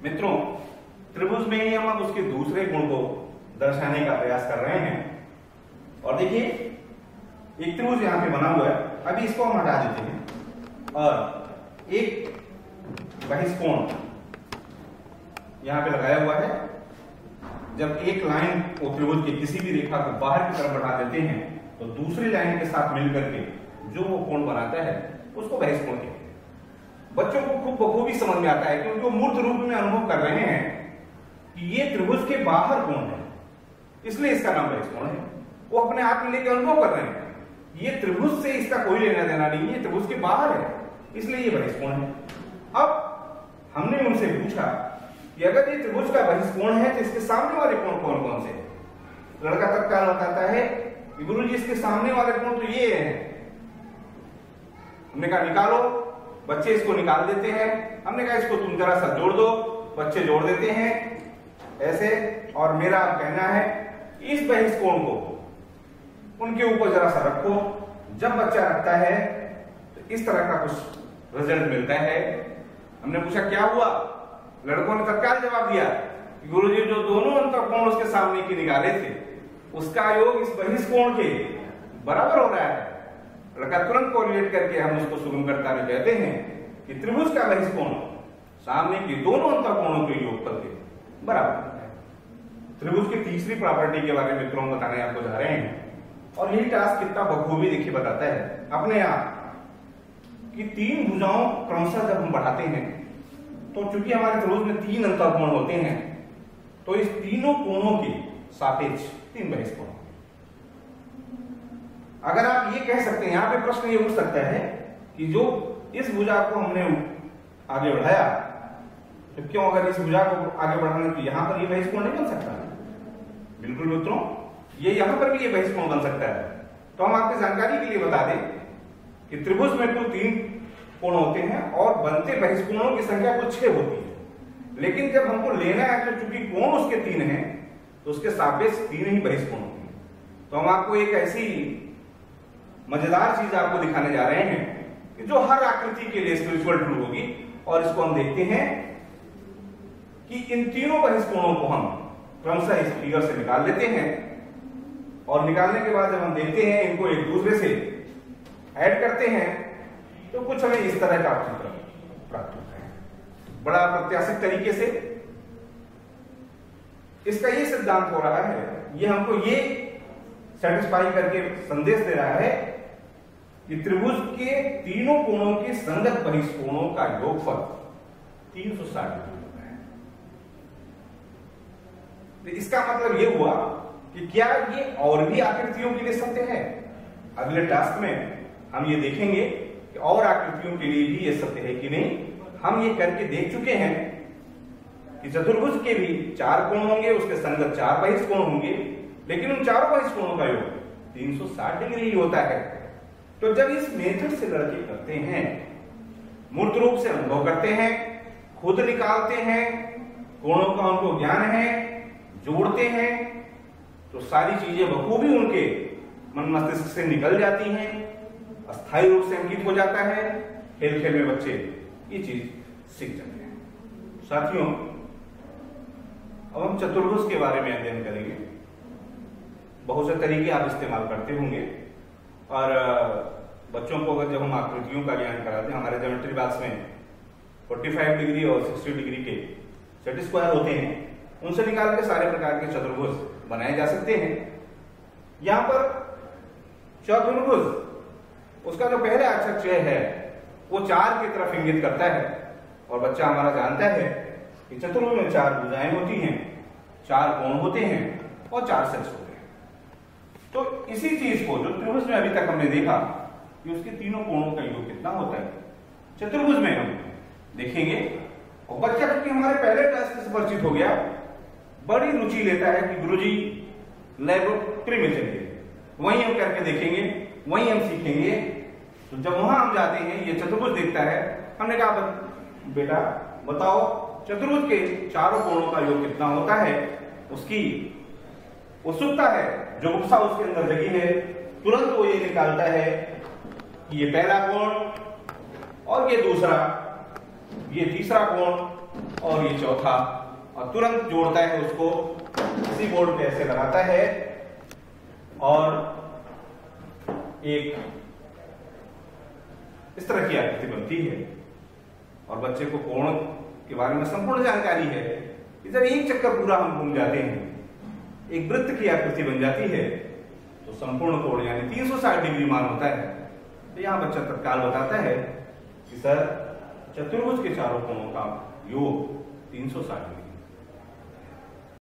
मित्रों, त्रिभुज में ही हम अब उसके दूसरे गुण को दर्शाने का प्रयास कर रहे हैं। और देखिए, एक त्रिभुज यहाँ पे बना हुआ है, अभी इसको हम हटा देते हैं और एक बहिष्कोण यहाँ पे लगाया हुआ है। जब एक लाइन को त्रिभुज की किसी भी रेखा को बाहर की तरफ बढ़ा देते हैं तो दूसरी लाइन के साथ मिलकर के जो वो कोण बनाता है उसको बहिष्कोण कहते हैं। बच्चों को खूब बखूबी समझ में आता है क्योंकि वो मूर्त रूप में अनुभव कर रहे हैं कि ये त्रिभुज के बाहर कोण है, इसलिए इसका नाम बहिष्कोण है। वो अपने आप में लेकर अनुभव कर रहे हैं, ये त्रिभुज से इसका कोई लेना देना नहीं है, त्रिभुज के बाहर है, इसलिए ये बहिष्कोण है। अब हमने उनसे पूछा कि अगर ये त्रिभुज का बहिष्कोण है तो इसके सामने वाले कोण कौन कौन से हैं? लड़का तत्काल बताता है कि गुरुजी इसके सामने वाले कोण तो ये हैं। हमने कहा निकालो, बच्चे इसको निकाल देते हैं। हमने कहा इसको तुम जरा सा जोड़ दो, बच्चे जोड़ देते हैं ऐसे। और मेरा कहना है इस बहिष्कोण को उनके ऊपर जरा सा रखो। जब बच्चा रखता है तो इस तरह का कुछ रिजल्ट मिलता है। हमने पूछा क्या हुआ? लड़कों ने तत्काल जवाब दिया कि गुरुजी जो दोनों अंतःकोण उसके सामने की निकाले थे उसका योग इस बहिष्कोण के बराबर हो रहा है। लड़का तुरंत कोरिलेट करके हम उसको सुगमकर्ता में कहते हैं कि त्रिभुज का बहिष्कोण सामने के दोनों अंतःकोणों के योगफल के बराबर है। त्रिभुज की तीसरी प्रॉपर्टी के बारे में मित्रों बताने आपको जा रहे हैं और यही टास्क कितना बखूबी देखिए बताता है अपने आप कि तीन भुजाओं क्रमशः जब हम बढ़ाते हैं तो चूंकि हमारे त्रिभुज में तीन अंतःकोण होते हैं तो इस तीनों कोणों के सापेक्ष तीन बहिष्कोण। अगर आप ये कह सकते हैं, यहां पे प्रश्न ये उठ सकता है कि जो इस भुजा को हमने आगे बढ़ाया तो क्यों अगर इस भुजा को आगे बढ़ाने तो यहां पर ये बहिष्कोण नहीं बन सकता? बिल्कुल मित्रों, ये यहां पर भी ये बहिष्कोण बन सकता है। तो हम आपकी जानकारी के लिए बता दें कि त्रिभुज में कुल तीन कोण होते हैं और बनते बहिष्कोणों की संख्या कुल 6 होती है। लेकिन जब हमको लेना है तो चूंकि कोण उसके 3 हैं तो उसके सापेक्ष 3 ही बहिष्कोण होते हैं। तो हम आपको एक ऐसी मजेदार चीज आपको दिखाने जा रहे हैं कि जो हर आकृति के लिए स्पिरिचुअल ट्रू होगी। और इसको हम देखते हैं कि इन तीनों बहिष्कोणों को हम क्रमशः इस फिगर से निकाल लेते हैं और निकालने के बाद जब हम देखते हैं इनको एक दूसरे से ऐड करते हैं तो कुछ हमें इस तरह का चित्र प्राप्त होता है बड़ा प्रत्याशित तरीके से। इसका ये सिद्धांत हो रहा है, ये हमको ये सेटिस्फाई करके संदेश दे रहा है कि त्रिभुज के तीनों कोणों के संगत बहिष्कोणों का योगफल 360 डिग्री होता है। तो इसका मतलब ये हुआ कि क्या ये और भी आकृतियों के लिए सत्य है? अगले टास्क में हम ये देखेंगे कि और आकृतियों के लिए भी ये सत्य है कि नहीं। हम ये करके देख चुके हैं कि चतुर्भुज के भी 4 कोण होंगे, उसके संगत 4 बहिष्कोण होंगे, लेकिन उन चारों बहिष्कोणों का योग 360 डिग्री ही होता है। तो जब इस मेथड से लड़के करते हैं, मूर्त रूप से अनुभव करते हैं, खुद निकालते हैं, कोणों का उनको ज्ञान है, जोड़ते हैं, तो सारी चीजें बखूबी उनके मन मस्तिष्क से निकल जाती हैं, अस्थायी रूप से अंकित हो जाता है। खेल खेल में बच्चे ये चीज सीख जाते हैं। साथियों, अब हम चतुर्भुज के बारे में अध्ययन करेंगे। बहुत से तरीके आप इस्तेमाल करते होंगे और बच्चों को अगर जब हम आकृतियों का ज्ञान कराते हैं, हमारे ज्योमेट्री क्लास में 45 डिग्री और 60 डिग्री के सेट स्क्वायर होते हैं, उनसे निकाल के सारे प्रकार के चतुर्भुज बनाए जा सकते हैं। यहां पर चतुर्भुज, उसका जो पहला अक्षर च है वो 4 की तरफ इंगित करता है और बच्चा हमारा जानता है कि चतुर्भुज में 4 भुजाएं होती हैं, 4 कोण होते हैं और 4 सेक्स होते हैं। तो इसी चीज को जो त्रिभुज में अभी तक हमने देखा कि उसके तीनों कोणों का योग कितना होता है, चतुर्भुज में हम देखेंगे। और बच्चा क्योंकि हमारे पहले टास्क से परिचित हो गया, बड़ी रुचि लेता है कि गुरुजी लैबोरेटरी में चलिए, वहीं हम करके देखेंगे, वहीं हम सीखेंगे। तो जब वहां हम जाते हैं, ये चतुर्भुज देखता है, हमने कहा बेटा बताओ चतुर्भुज के चारों कोणों का योग कितना होता है। उसकी उत्सुकता है, जो उत्साह उसके अंदर जगी है, तुरंत वो ये निकालता है कि ये पहला कोण और ये दूसरा, ये तीसरा कोण और ये चौथा, और तुरंत जोड़ता है उसको, इसी बोर्ड पे ऐसे लगाता है और एक इस तरह की आकृति बनती है। और बच्चे को कोण के बारे में संपूर्ण जानकारी है। इधर एक चक्कर पूरा हम घूम जाते हैं, एक वृत्त की आकृति बन जाती है, तो संपूर्ण कोण यानी 360 डिग्री मान होता है। तो यहां बच्चा तत्काल बताता है कि सर चतुर्भुज के चारों कोणों का योग 360 डिग्री।